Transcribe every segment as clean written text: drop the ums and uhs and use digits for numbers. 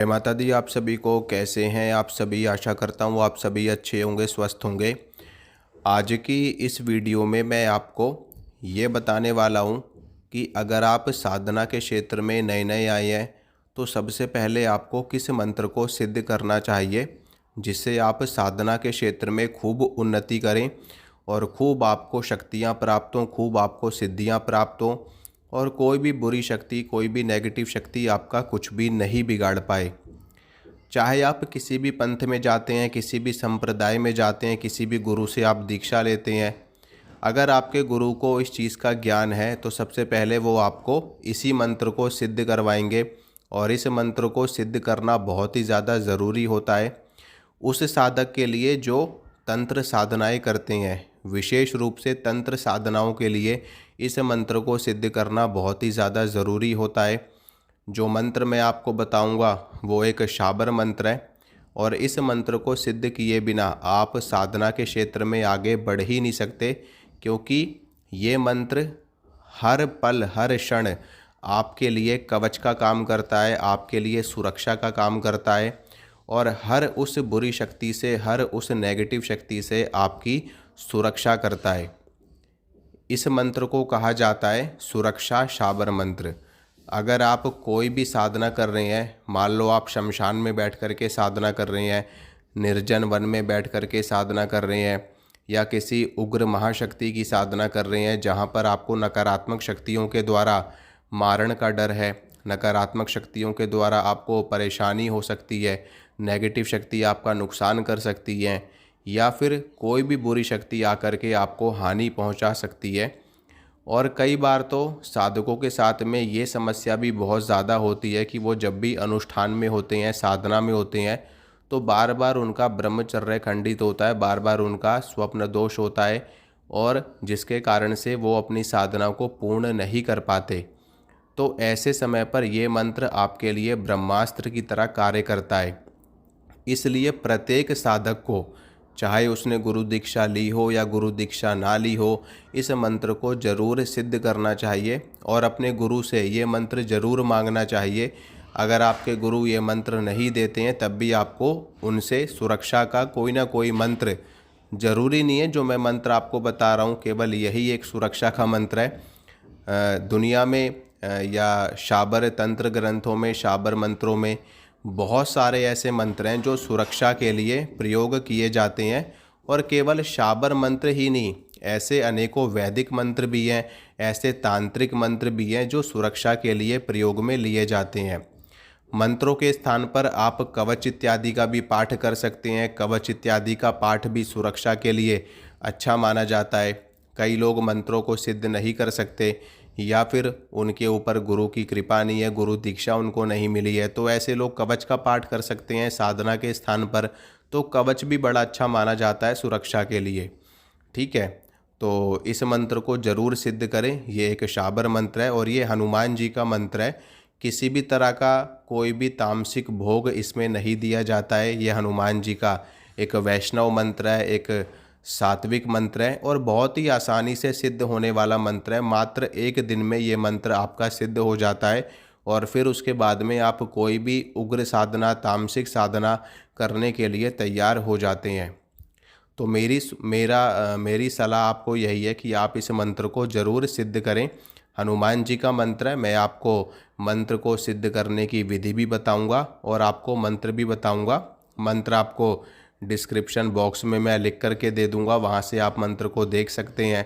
जय माता दी। आप सभी को कैसे हैं आप सभी? आशा करता हूँ आप सभी अच्छे होंगे, स्वस्थ होंगे। आज की इस वीडियो में मैं आपको ये बताने वाला हूँ कि अगर आप साधना के क्षेत्र में नए नए आए हैं तो सबसे पहले आपको किस मंत्र को सिद्ध करना चाहिए जिससे आप साधना के क्षेत्र में खूब उन्नति करें और खूब आपको शक्तियाँ प्राप्त हों, खूब आपको सिद्धियाँ प्राप्त हों और कोई भी बुरी शक्ति, कोई भी नेगेटिव शक्ति आपका कुछ भी नहीं बिगाड़ पाए। चाहे आप किसी भी पंथ में जाते हैं, किसी भी संप्रदाय में जाते हैं, किसी भी गुरु से आप दीक्षा लेते हैं, अगर आपके गुरु को इस चीज़ का ज्ञान है तो सबसे पहले वो आपको इसी मंत्र को सिद्ध करवाएंगे। और इस मंत्र को सिद्ध करना बहुत ही ज़्यादा ज़रूरी होता है उस साधक के लिए जो तंत्र साधनाएं करते हैं। विशेष रूप से तंत्र साधनाओं के लिए इस मंत्र को सिद्ध करना बहुत ही ज़्यादा ज़रूरी होता है। जो मंत्र मैं आपको बताऊंगा वो एक शाबर मंत्र है और इस मंत्र को सिद्ध किए बिना आप साधना के क्षेत्र में आगे बढ़ ही नहीं सकते, क्योंकि ये मंत्र हर पल हर क्षण आपके लिए कवच का काम करता है, आपके लिए सुरक्षा का काम करता है और हर उस बुरी शक्ति से, हर उस नेगेटिव शक्ति से आपकी सुरक्षा करता है। इस मंत्र को कहा जाता है सुरक्षा शाबर मंत्र। अगर आप कोई भी साधना कर रहे हैं, मान लो आप शमशान में बैठ कर के साधना कर रहे हैं, निर्जन वन में बैठ कर के साधना कर रहे हैं, या किसी उग्र महाशक्ति की साधना कर रहे हैं जहां पर आपको नकारात्मक शक्तियों के द्वारा मारण का डर है, नकारात्मक शक्तियों के द्वारा आपको परेशानी हो सकती है, नेगेटिव शक्ति आपका नुकसान कर सकती है, या फिर कोई भी बुरी शक्ति आकर के आपको हानि पहुंचा सकती है। और कई बार तो साधकों के साथ में ये समस्या भी बहुत ज़्यादा होती है कि वो जब भी अनुष्ठान में होते हैं, साधना में होते हैं, तो बार बार उनका ब्रह्मचर्य खंडित होता है, बार बार उनका स्वप्न दोष होता है और जिसके कारण से वो अपनी साधना को पूर्ण नहीं कर पाते। तो ऐसे समय पर ये मंत्र आपके लिए ब्रह्मास्त्र की तरह कार्य करता है। इसलिए प्रत्येक साधक को, चाहे उसने गुरु दीक्षा ली हो या गुरु दीक्षा ना ली हो, इस मंत्र को जरूर सिद्ध करना चाहिए और अपने गुरु से ये मंत्र जरूर मांगना चाहिए। अगर आपके गुरु ये मंत्र नहीं देते हैं तब भी आपको उनसे सुरक्षा का कोई ना कोई मंत्र, जरूरी नहीं है जो मैं मंत्र आपको बता रहा हूँ केवल यही एक सुरक्षा का मंत्र है। दुनिया में या शाबर तंत्र ग्रंथों में, शाबर मंत्रों में बहुत सारे ऐसे मंत्र हैं जो सुरक्षा के लिए प्रयोग किए जाते हैं। और केवल शाबर मंत्र ही नहीं, ऐसे अनेकों वैदिक मंत्र भी हैं, ऐसे तांत्रिक मंत्र भी हैं जो सुरक्षा के लिए प्रयोग में लिए जाते हैं। मंत्रों के स्थान पर आप कवच इत्यादि का भी पाठ कर सकते हैं। कवच इत्यादि का पाठ भी सुरक्षा के लिए अच्छा माना जाता है। कई लोग मंत्रों को सिद्ध नहीं कर सकते या फिर उनके ऊपर गुरु की कृपा नहीं है, गुरु दीक्षा उनको नहीं मिली है, तो ऐसे लोग कवच का पाठ कर सकते हैं साधना के स्थान पर। तो कवच भी बड़ा अच्छा माना जाता है सुरक्षा के लिए। ठीक है, तो इस मंत्र को जरूर सिद्ध करें। ये एक शाबर मंत्र है और ये हनुमान जी का मंत्र है। किसी भी तरह का कोई भी तामसिक भोग इसमें नहीं दिया जाता है। ये हनुमान जी का एक वैष्णव मंत्र है, एक सात्विक मंत्र है और बहुत ही आसानी से सिद्ध होने वाला मंत्र है। मात्र एक दिन में ये मंत्र आपका सिद्ध हो जाता है और फिर उसके बाद में आप कोई भी उग्र साधना, तामसिक साधना करने के लिए तैयार हो जाते हैं। तो मेरी सलाह आपको यही है कि आप इस मंत्र को ज़रूर सिद्ध करें। हनुमान जी का मंत्र है। मैं आपको मंत्र को सिद्ध करने की विधि भी बताऊंगा और आपको मंत्र भी बताऊंगा। मंत्र आपको डिस्क्रिप्शन बॉक्स में मैं लिख करके दे दूंगा, वहाँ से आप मंत्र को देख सकते हैं।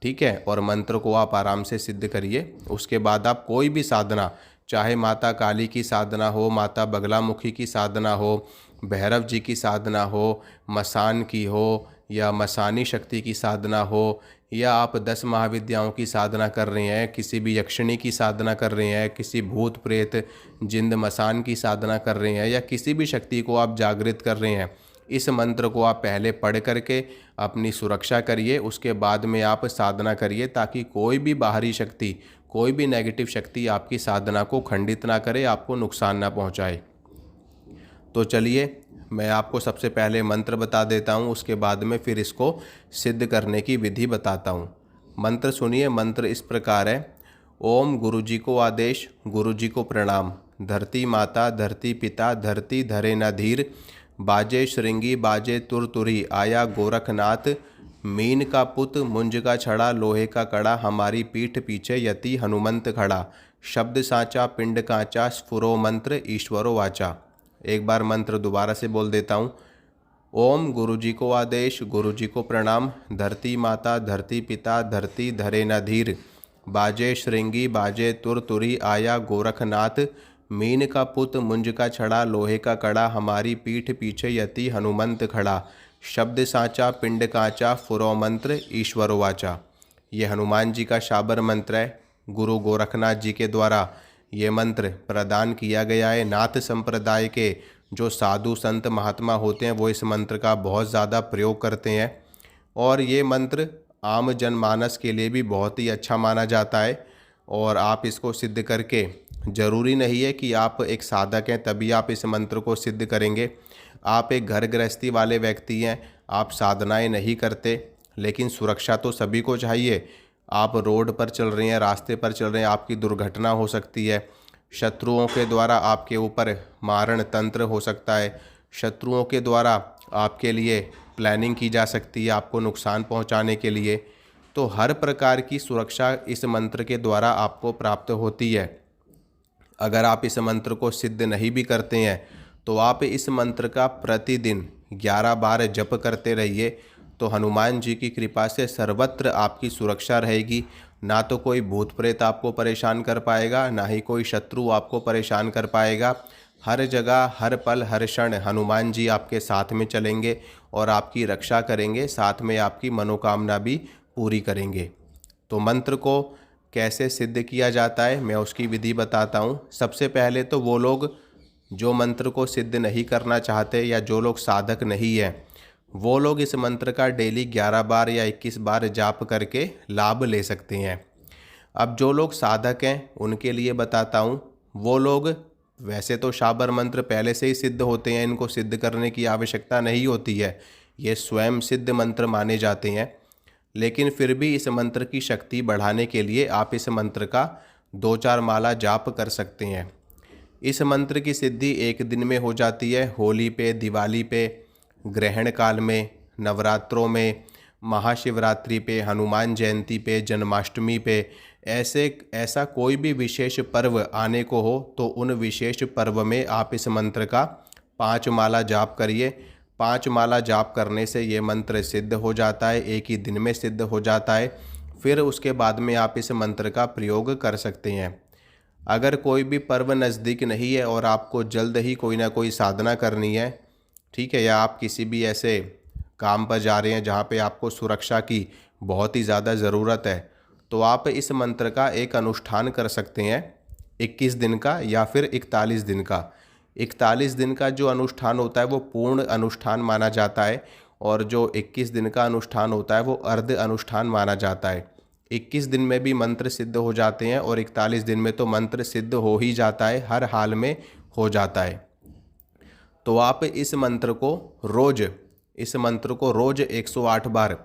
ठीक है, और मंत्र को आप आराम से सिद्ध करिए। उसके बाद आप कोई भी साधना, चाहे माता काली की साधना हो, माता बगलामुखी की साधना हो, भैरव जी की साधना हो, मसान की हो या मसानी शक्ति की साधना हो, या आप 10 महाविद्याओं की साधना कर रहे हैं, किसी भी यक्षिणी की साधना कर रहे हैं, किसी भूत प्रेत जिंद मसान की साधना कर रहे हैं, या किसी भी शक्ति को आप जागृत कर रहे हैं, इस मंत्र को आप पहले पढ़ करके अपनी सुरक्षा करिए। उसके बाद में आप साधना करिए ताकि कोई भी बाहरी शक्ति, कोई भी नेगेटिव शक्ति आपकी साधना को खंडित ना करे, आपको नुकसान ना पहुंचाए। तो चलिए मैं आपको सबसे पहले मंत्र बता देता हूँ, उसके बाद में फिर इसको सिद्ध करने की विधि बताता हूँ। मंत्र सुनिए। मंत्र इस प्रकार है। ओम गुरुजी को आदेश, गुरुजी को प्रणाम, धरती माता धरती पिता धरती धरे न धीर, बाजे श्रृंगी बाजे तुरतुरी, आया गोरखनाथ मीन का पुत मुंज का छड़ा, लोहे का कड़ा हमारी पीठ पीछे यति हनुमंत खड़ा, शब्द साचा पिंड कांचा स्फुरो मंत्र ईश्वरो वाचा। एक बार मंत्र दोबारा से बोल देता हूँ। ओम गुरु जी को आदेश, गुरु जी को प्रणाम, धरती माता धरती पिता धरती धरे न धीर, बाजे श्रृंगी बाजे तुरतुरी, आया गोरखनाथ मीन का पुत मुंज का छड़ा, लोहे का कड़ा हमारी पीठ पीछे यति हनुमंत खड़ा, शब्द साचा पिंड कांचा फुरो मंत्र ईश्वर वाचा। ये हनुमान जी का शाबर मंत्र है। गुरु गोरखनाथ जी के द्वारा ये मंत्र प्रदान किया गया है। नाथ संप्रदाय के जो साधु संत महात्मा होते हैं वो इस मंत्र का बहुत ज़्यादा प्रयोग करते हैं और ये मंत्र आम जनमानस के लिए भी बहुत ही अच्छा माना जाता है। और आप इसको सिद्ध करके, ज़रूरी नहीं है कि आप एक साधक हैं तभी आप इस मंत्र को सिद्ध करेंगे। आप एक घर गृहस्थी वाले व्यक्ति हैं, आप साधनाएं नहीं करते, लेकिन सुरक्षा तो सभी को चाहिए। आप रोड पर चल रहे हैं, रास्ते पर चल रहे हैं, आपकी दुर्घटना हो सकती है, शत्रुओं के द्वारा आपके ऊपर मारण तंत्र हो सकता है, शत्रुओं के द्वारा आपके लिए प्लानिंग की जा सकती है आपको नुकसान पहुंचाने के लिए। तो हर प्रकार की सुरक्षा इस मंत्र के द्वारा आपको प्राप्त होती है। अगर आप इस मंत्र को सिद्ध नहीं भी करते हैं तो आप इस मंत्र का प्रतिदिन 11 बार जप करते रहिए, तो हनुमान जी की कृपा से सर्वत्र आपकी सुरक्षा रहेगी। ना तो कोई भूत प्रेत आपको परेशान कर पाएगा, ना ही कोई शत्रु आपको परेशान कर पाएगा। हर जगह हर पल हर क्षण हनुमान जी आपके साथ में चलेंगे और आपकी रक्षा करेंगे, साथ में आपकी मनोकामना भी पूरी करेंगे। तो मंत्र को कैसे सिद्ध किया जाता है मैं उसकी विधि बताता हूँ। सबसे पहले तो वो लोग जो मंत्र को सिद्ध नहीं करना चाहते या जो लोग साधक नहीं हैं, वो लोग इस मंत्र का डेली 11 बार या 21 बार जाप करके लाभ ले सकते हैं। अब जो लोग साधक हैं उनके लिए बताता हूँ। वो लोग वैसे तो शाबर मंत्र पहले से ही सिद्ध होते हैं, इनको सिद्ध करने की आवश्यकता नहीं होती है, ये स्वयं सिद्ध मंत्र माने जाते हैं। लेकिन फिर भी इस मंत्र की शक्ति बढ़ाने के लिए आप इस मंत्र का 2-4 माला जाप कर सकते हैं। इस मंत्र की सिद्धि एक दिन में हो जाती है। होली पे, दिवाली पे, ग्रहण काल में, नवरात्रों में, महाशिवरात्रि पे, हनुमान जयंती पे, जन्माष्टमी पे, ऐसा कोई भी विशेष पर्व आने को हो तो उन विशेष पर्व में आप इस मंत्र का 5 माला जाप करिए। 5 माला जाप करने से ये मंत्र सिद्ध हो जाता है, एक ही दिन में सिद्ध हो जाता है। फिर उसके बाद में आप इस मंत्र का प्रयोग कर सकते हैं। अगर कोई भी पर्व नज़दीक नहीं है और आपको जल्द ही कोई ना कोई साधना करनी है, ठीक है, या आप किसी भी ऐसे काम पर जा रहे हैं जहाँ पे आपको सुरक्षा की बहुत ही ज़्यादा ज़रूरत है, तो आप इस मंत्र का एक अनुष्ठान कर सकते हैं 21 दिन का या फिर 41 दिन का। 41 दिन का जो अनुष्ठान होता है वो पूर्ण अनुष्ठान माना जाता है और जो 21 दिन का अनुष्ठान होता है वो अर्ध अनुष्ठान माना जाता है। 21 दिन में भी मंत्र सिद्ध हो जाते हैं और 41 दिन में तो मंत्र सिद्ध हो ही जाता है, हर हाल में हो जाता है। तो आप इस मंत्र को रोज़ 108 बार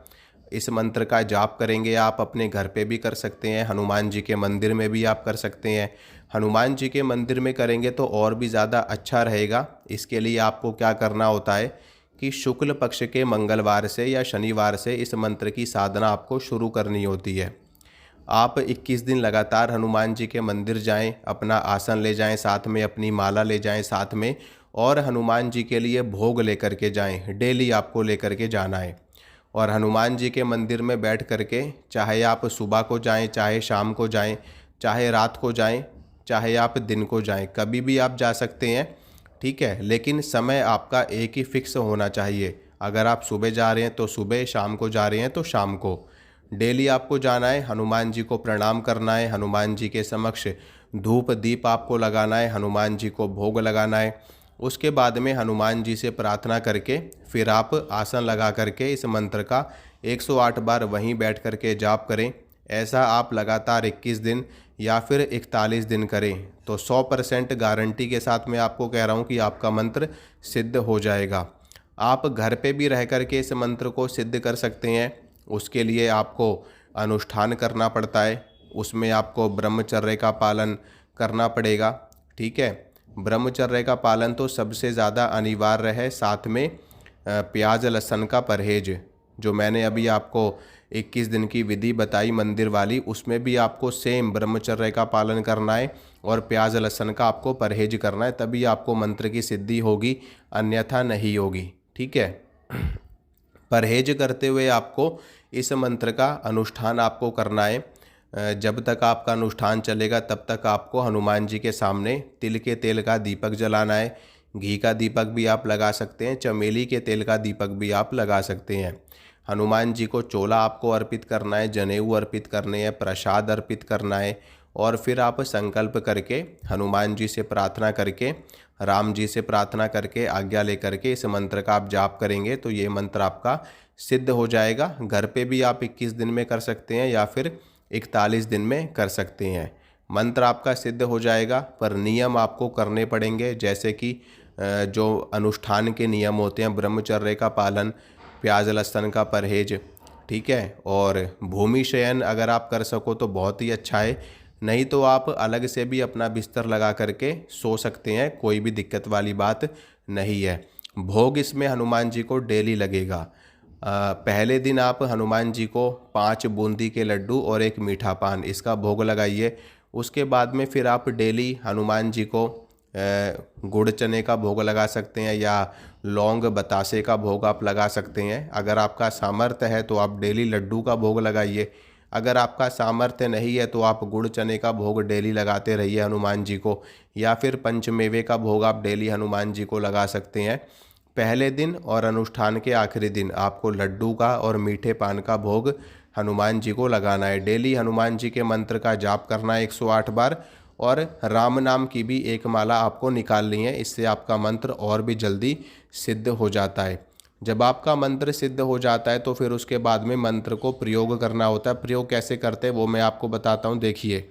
इस मंत्र का जाप करेंगे। आप अपने घर पे भी कर सकते हैं, हनुमान जी के मंदिर में भी आप कर सकते हैं। हनुमान जी के मंदिर में करेंगे तो और भी ज़्यादा अच्छा रहेगा। इसके लिए आपको क्या करना होता है कि शुक्ल पक्ष के मंगलवार से या शनिवार से इस मंत्र की साधना आपको शुरू करनी होती है। आप 21 दिन लगातार हनुमान जी के मंदिर जाएं, अपना आसन ले जाएं, साथ में अपनी माला ले जाएं साथ में, और हनुमान जी के लिए भोग लेकर के जाएं। डेली आपको लेकर के जाना है और हनुमान जी के मंदिर में बैठ करके, चाहे आप सुबह को जाएं, चाहे शाम को जाएं, चाहे रात को जाएं, चाहे आप दिन को जाएं, कभी भी आप जा सकते हैं, ठीक है। लेकिन समय आपका एक ही फिक्स होना चाहिए। अगर आप सुबह जा रहे हैं तो सुबह, शाम को जा रहे हैं तो शाम को। डेली आपको जाना है, हनुमान जी को प्रणाम करना है, हनुमान जी के समक्ष धूप दीप आपको लगाना है, हनुमान जी को भोग लगाना है। उसके बाद में हनुमान जी से प्रार्थना करके फिर आप आसन लगा करके इस मंत्र का 108 बार वहीं बैठ करके जाप करें। ऐसा आप लगातार 21 दिन या फिर 41 दिन करें तो 100% गारंटी के साथ मैं आपको कह रहा हूँ कि आपका मंत्र सिद्ध हो जाएगा। आप घर पे भी रह करके इस मंत्र को सिद्ध कर सकते हैं। उसके लिए आपको अनुष्ठान करना पड़ता है, उसमें आपको ब्रह्मचर्य का पालन करना पड़ेगा, ठीक है। ब्रह्मचर्य का पालन तो सबसे ज़्यादा अनिवार्य है, साथ में प्याज लहसुन का परहेज, जो मैंने अभी आपको 21 दिन की विधि बताई मंदिर वाली, उसमें भी आपको सेम ब्रह्मचर्य का पालन करना है और प्याज लहसुन का आपको परहेज करना है, तभी आपको मंत्र की सिद्धि होगी, अन्यथा नहीं होगी। ठीक है। परहेज करते हुए आपको इस मंत्र का अनुष्ठान आपको करना है। जब तक आपका अनुष्ठान चलेगा तब तक आपको हनुमान जी के सामने तिल के तेल का दीपक जलाना है। घी का दीपक भी आप लगा सकते हैं, चमेली के तेल का दीपक भी आप लगा सकते हैं। हनुमान जी को चोला आपको अर्पित करना है, जनेऊ अर्पित करने हैं, प्रसाद अर्पित करना है, और फिर आप संकल्प करके हनुमान जी से प्रार्थना करके, राम जी से प्रार्थना करके, आज्ञा लेकर के इस मंत्र का आप जाप करेंगे तो ये मंत्र आपका सिद्ध हो जाएगा। घर पे भी आप 21 दिन में कर सकते हैं या फिर 41 दिन में कर सकते हैं। मंत्र आपका सिद्ध हो जाएगा, पर नियम आपको करने पड़ेंगे, जैसे कि जो अनुष्ठान के नियम होते हैं, ब्रह्मचर्य का पालन, प्याज लहसुन का परहेज, ठीक है, और भूमि शयन अगर आप कर सको तो बहुत ही अच्छा है, नहीं तो आप अलग से भी अपना बिस्तर लगा करके सो सकते हैं, कोई भी दिक्कत वाली बात नहीं है। भोग इसमें हनुमान जी को डेली लगेगा। पहले दिन आप हनुमान जी को 5 बूंदी के लड्डू और 1 मीठा पान इसका भोग लगाइए। उसके बाद में फिर आप डेली हनुमान जी को गुड़ चने का भोग लगा सकते हैं या लौंग बतासे का भोग आप लगा सकते हैं। अगर आपका सामर्थ्य है तो आप डेली लड्डू का भोग लगाइए। अगर आपका सामर्थ्य नहीं है तो आप गुड़ चने का भोग डेली लगाते रहिए हनुमान जी को, या फिर पंचमेवे का भोग आप डेली हनुमान जी को लगा सकते हैं। पहले दिन और अनुष्ठान के आखिरी दिन आपको लड्डू का और मीठे पान का भोग हनुमान जी को लगाना है। डेली हनुमान जी के मंत्र का जाप करना है 108 बार, और राम नाम की भी एक माला आपको निकालनी है। इससे आपका मंत्र और भी जल्दी सिद्ध हो जाता है। जब आपका मंत्र सिद्ध हो जाता है तो फिर उसके बाद में मंत्र को प्रयोग करना होता है। प्रयोग कैसे करते हैं वो मैं आपको बताता हूँ। देखिए,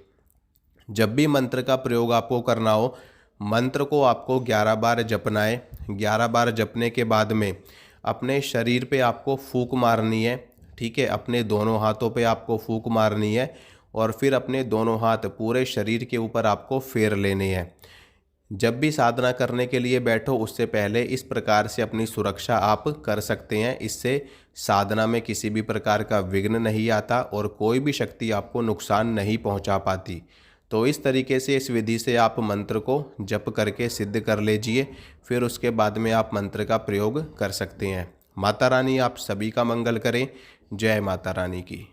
जब भी मंत्र का प्रयोग आपको करना हो, मंत्र को आपको 11 बार जपना है। 11 बार जपने के बाद में अपने शरीर पे आपको फूंक मारनी है। ठीक है, अपने दोनों हाथों पे आपको फूंक मारनी है, और फिर अपने दोनों हाथ पूरे शरीर के ऊपर आपको फेर लेने हैं। जब भी साधना करने के लिए बैठो उससे पहले इस प्रकार से अपनी सुरक्षा आप कर सकते हैं। इससे साधना में किसी भी प्रकार का विघ्न नहीं आता और कोई भी शक्ति आपको नुकसान नहीं पहुंचा पाती। तो इस तरीके से इस विधि से आप मंत्र को जप करके सिद्ध कर लीजिए, फिर उसके बाद में आप मंत्र का प्रयोग कर सकते हैं। माता रानी आप सभी का मंगल करें। जय माता रानी की।